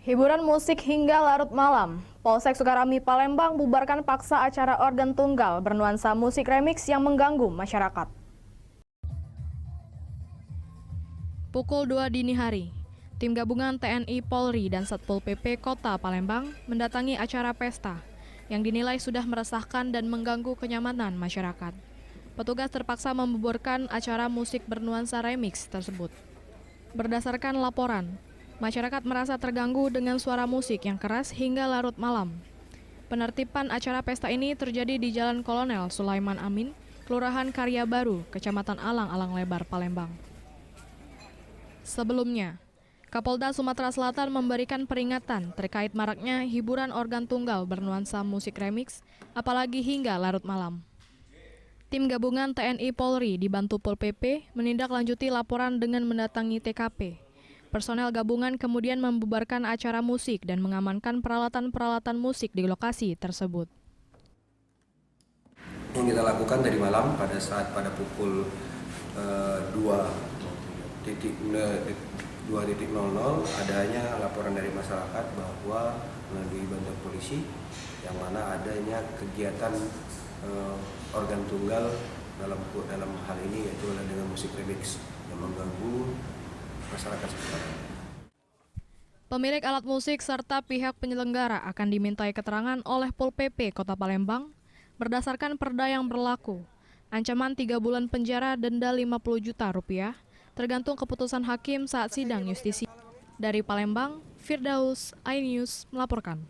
Hiburan musik hingga larut malam. Polsek Sukarami Palembang bubarkan paksa acara organ tunggal bernuansa musik remix yang mengganggu masyarakat. Pukul 2 dini hari, tim gabungan TNI Polri dan Satpol PP Kota Palembang mendatangi acara pesta yang dinilai sudah meresahkan dan mengganggu kenyamanan masyarakat. Petugas terpaksa membubarkan acara musik bernuansa remix tersebut. Berdasarkan laporan, masyarakat merasa terganggu dengan suara musik yang keras hingga larut malam. Penertiban acara pesta ini terjadi di Jalan Kolonel Sulaiman Amin, Kelurahan Karya Baru, Kecamatan Alang-Alang Lebar, Palembang. Sebelumnya, Kapolda Sumatera Selatan memberikan peringatan terkait maraknya hiburan organ tunggal bernuansa musik remix, apalagi hingga larut malam. Tim gabungan TNI Polri dibantu Pol PP menindaklanjuti laporan dengan mendatangi TKP. Personel gabungan kemudian membubarkan acara musik dan mengamankan peralatan-peralatan musik di lokasi tersebut. Yang kita lakukan dari malam pada pukul 2.00 adanya laporan dari masyarakat bahwa melalui bantuan polisi yang mana adanya kegiatan organ tunggal dalam hal ini yaitu dengan musik remix yang mengganggu masyarakat sekitar. Pemilik alat musik serta pihak penyelenggara akan dimintai keterangan oleh Pol PP Kota Palembang berdasarkan perda yang berlaku. Ancaman 3 bulan penjara, denda 50 juta rupiah, tergantung keputusan hakim saat sidang justisi. Dari Palembang, Firdaus, iNews melaporkan.